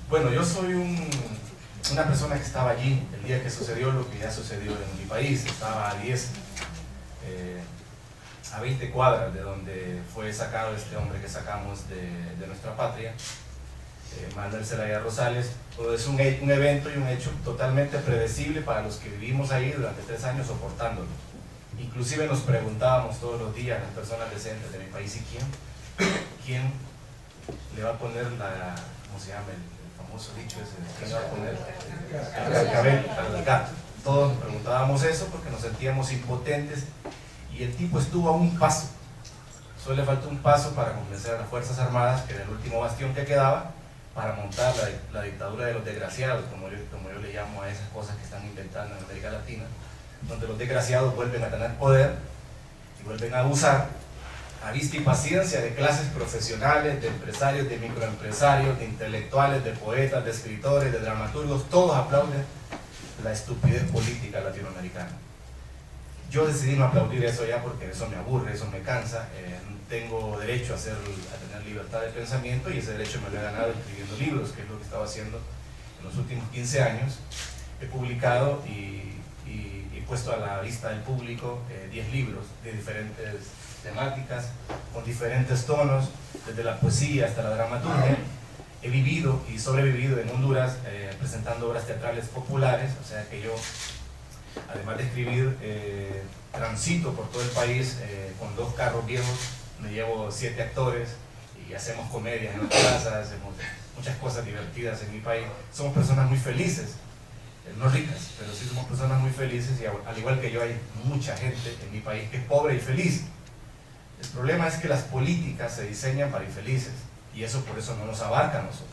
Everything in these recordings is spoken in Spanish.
Bueno, yo soy una persona que estaba allí el día que sucedió lo que ya sucedió en mi país. Estaba a 20 cuadras de donde fue sacado este hombre que sacamos de nuestra patria, Manuel Zelaya Rosales. Pues es un evento y un hecho totalmente predecible para los que vivimos ahí durante 3 años soportándolo. Inclusive nos preguntábamos todos los días, las personas decentes de mi país, ¿y quién le va a poner ¿cómo se llama? El famoso dicho ese, ¿quién le va a poner el cabello al gato? Todos nos preguntábamos eso porque nos sentíamos impotentes, y el tipo estuvo a un paso. Solo le faltó un paso para convencer a las Fuerzas Armadas, que era el último bastión que quedaba, para montar la dictadura de los desgraciados, como yo le llamo a esas cosas que están inventando en América Latina, donde los desgraciados vuelven a tener poder y vuelven a abusar a vista y paciencia de clases profesionales, de empresarios, de microempresarios, de intelectuales, de poetas, de escritores, de dramaturgos. Tedos aplauden la estupidez política latinoamericana. Yo decidí no aplaudir eso ya porque eso me aburre, eso me cansa. Tengo derecho a tener libertad de pensamiento, y ese derecho me lo he ganado escribiendo libros, que es lo que estaba haciendo en los últimos 15 años. He publicado y puesto a la vista del público 10 libros de diferentes temáticas, con diferentes tonos, desde la poesía hasta la dramaturgia. He vivido y sobrevivido en Honduras presentando obras teatrales populares, o sea que yo, además de escribir, transito por todo el país con 2 carros viejos, me llevo 7 actores y hacemos comedias en las plazas, hacemos muchas cosas divertidas en mi país. Somos personas muy felices, no ricas, pero sí somos personas muy felices, y al igual que yo hay mucha gente en mi país que es pobre y feliz. El problema es que las políticas se diseñan para infelices, y eso por eso no nos abarca a nosotros.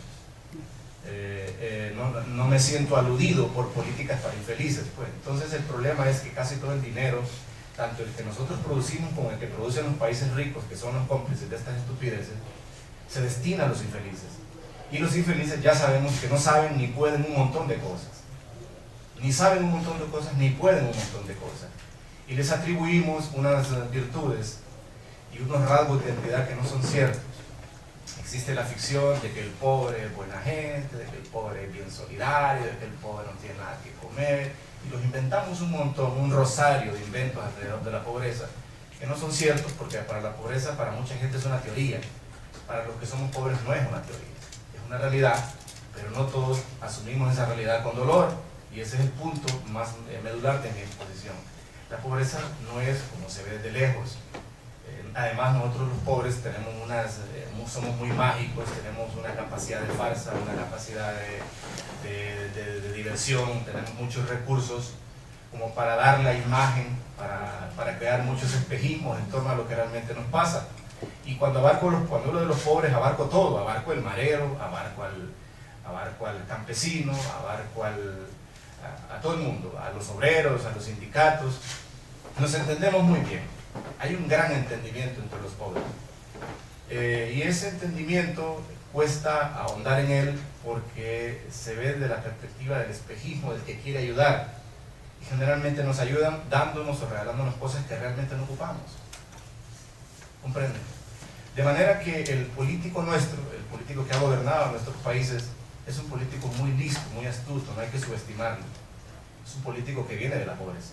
No me siento aludido por políticas para infelices, pues. Entonces el problema es que casi todo el dinero, tanto el que nosotros producimos como el que producen los países ricos, que son los cómplices de estas estupideces, se destina a los infelices. Y los infelices ya sabemos que no saben ni pueden un montón de cosas. Ni saben un montón de cosas, ni pueden un montón de cosas. Y les atribuimos unas virtudes y unos rasgos de identidad que no son ciertos. Existe la ficción de que el pobre es buena gente, de que el pobre es bien solidario, de que el pobre no tiene nada que comer, y los inventamos un montón, un rosario de inventos alrededor de la pobreza, que no son ciertos, porque para la pobreza, para mucha gente es una teoría. Para los que somos pobres no es una teoría, es una realidad, pero no todos asumimos esa realidad con dolor, y ese es el punto más medular de mi exposición. La pobreza no es como se ve desde lejos. Además, nosotros los pobres tenemos somos muy mágicos, tenemos una capacidad de farsa, una capacidad de diversión, tenemos muchos recursos como para dar la imagen, para crear muchos espejismos en torno a lo que realmente nos pasa. Y cuando hablo de los pobres, abarco todo, abarco el marero, abarco al campesino, abarco a todo el mundo, a los obreros, a los sindicatos. Nos entendemos muy bien. Hay un gran entendimiento entre los pobres, y ese entendimiento cuesta ahondar en él porque se ve desde la perspectiva del espejismo del que quiere ayudar, y generalmente nos ayudan dándonos o regalándonos cosas que realmente no ocupamos. ¿Comprenden? De manera que el político nuestro, el político que ha gobernado nuestros países, es un político muy listo, muy astuto, no hay que subestimarlo. Es un político que viene de la pobreza.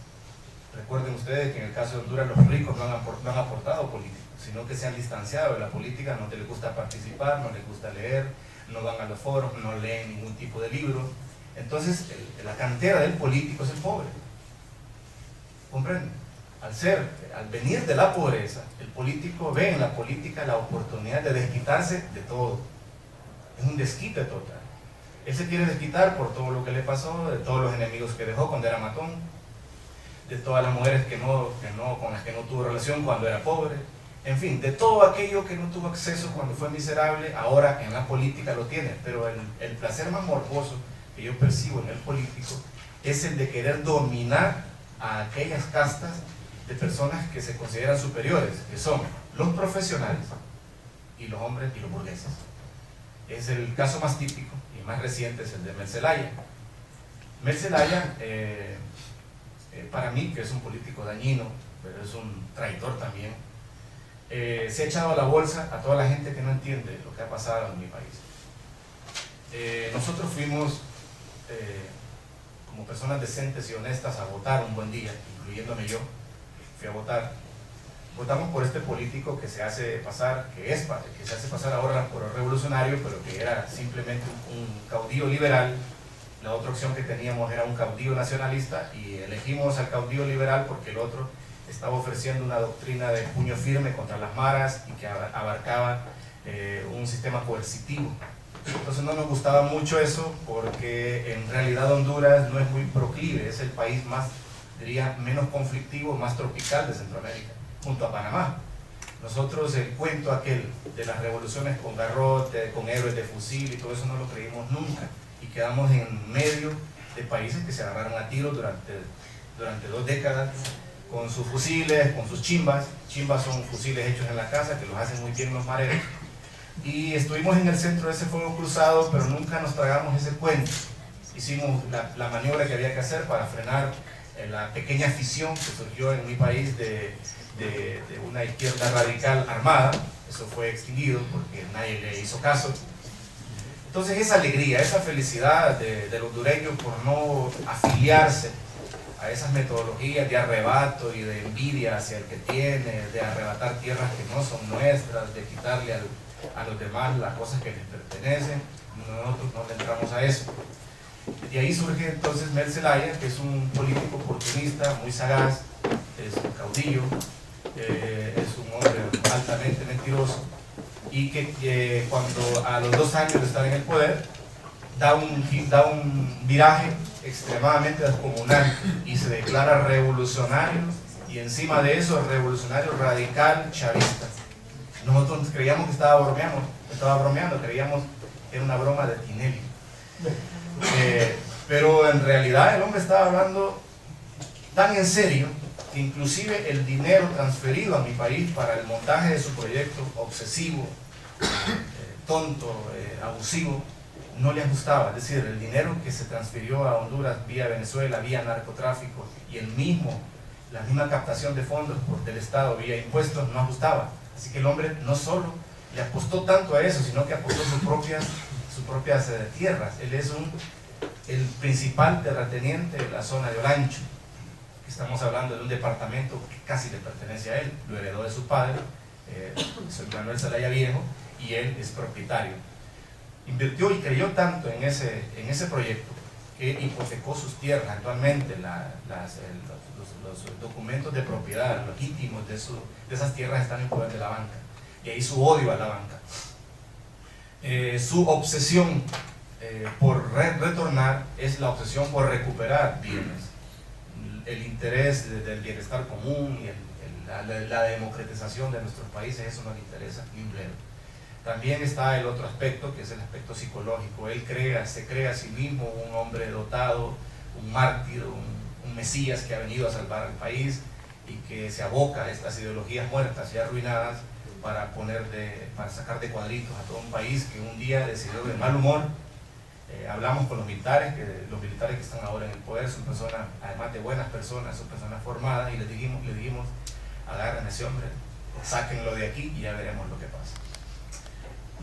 Recuerden ustedes que en el caso de Honduras los ricos no han aportado políticos, sino que se han distanciado de la política, no les gusta participar, no les gusta leer, no van a los foros, no leen ningún tipo de libro. Entonces la cantera del político es el pobre. ¿Comprenden? Al venir de la pobreza, el político ve en la política la oportunidad de desquitarse de todo. Es un desquite total. Él se quiere desquitar por todo lo que le pasó, de todos los enemigos que dejó cuando era matón, de todas las mujeres con las que no tuvo relación cuando era pobre, en fin, de todo aquello que no tuvo acceso cuando fue miserable, ahora en la política lo tiene. Pero el placer más morboso que yo percibo en el político es el de querer dominar a aquellas castas de personas que se consideran superiores, que son los profesionales y los hombres y los burgueses. Es el caso más típico y más reciente, es el de Mel Zelaya. Mel Zelaya, para mí, que es un político dañino, pero es un traidor también, se ha echado a la bolsa a toda la gente que no entiende lo que ha pasado en mi país. Nosotros fuimos como personas decentes y honestas a votar un buen día, incluyéndome yo. Fui a votar. Votamos por este político que se hace pasar, que se hace pasar ahora por revolucionario, pero que era simplemente un caudillo liberal. La otra opción que teníamos era un caudillo nacionalista, y elegimos al caudillo liberal porque el otro estaba ofreciendo una doctrina de puño firme contra las maras y que abarcaba un sistema coercitivo. Entonces no nos gustaba mucho eso, porque en realidad Honduras no es muy proclive, es el país más, diría, menos conflictivo, más tropical de Centroamérica, junto a Panamá. Nosotros el cuento aquel de las revoluciones con garrote, con héroes de fusil y todo eso no lo creímos nunca, y quedamos en medio de países que se agarraron a tiros durante 2 décadas, con sus fusiles, con sus chimbas. Chimbas son fusiles hechos en la casa, que los hacen muy bien los mareros. Y estuvimos en el centro de ese fuego cruzado, pero nunca nos tragamos ese cuento. Hicimos la maniobra que había que hacer para frenar la pequeña fisión que surgió en mi país de una izquierda radical armada. Eso fue extinguido porque nadie le hizo caso. Entonces esa alegría, esa felicidad del hondureño por no afiliarse a esas metodologías de arrebato y de envidia hacia el que tiene, de arrebatar tierras que no son nuestras, de quitarle a los demás las cosas que les pertenecen, nosotros no le entramos a eso. Y ahí surge entonces Mel Zelaya, que es un político oportunista, muy sagaz, es un caudillo, es un hombre altamente mentiroso, y que cuando a los 2 años de estar en el poder da un viraje extremadamente descomunal y se declara revolucionario, y encima de eso revolucionario radical chavista. Nosotros creíamos que estaba bromeando, creíamos que era una broma de Tinelli. Pero en realidad el hombre estaba hablando tan en serio que inclusive el dinero transferido a mi país para el montaje de su proyecto obsesivo, tonto, abusivo, no le ajustaba. Es decir, el dinero que se transfirió a Honduras vía Venezuela, vía narcotráfico, y la misma captación de fondos del Estado vía impuestos no ajustaba. Así que el hombre no solo le apostó tanto a eso, sino que apostó sus propias tierras. Él es el principal terrateniente de la zona de Olancho. Estamos hablando de un departamento que casi le pertenece a él, lo heredó de su padre, Manuel Zelaya Viejo, y él es propietario. Invirtió y creyó tanto en ese proyecto que hipotecó sus tierras. Actualmente los documentos de propiedad legítimos de esas tierras están en poder de la banca, y ahí su odio a la banca, su obsesión por retornar es la obsesión por recuperar bienes. El interés del bienestar común y la democratización de nuestros países, eso no le interesa ni un bledo. También está el otro aspecto, que es el aspecto psicológico. Él se cree a sí mismo un hombre dotado, un mártir, un mesías que ha venido a salvar al país, y que se aboca a estas ideologías muertas y arruinadas para sacar de cuadritos a todo un país que un día decidió de mal humor. Hablamos con los militares que están ahora en el poder, son personas, además de buenas personas, son personas formadas, y les dijimos, agarren a ese hombre, sáquenlo de aquí y ya veremos lo que pasa.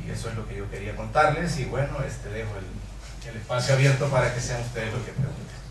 Y eso es lo que yo quería contarles, y bueno, dejo el espacio abierto para que sean ustedes los que pregunten.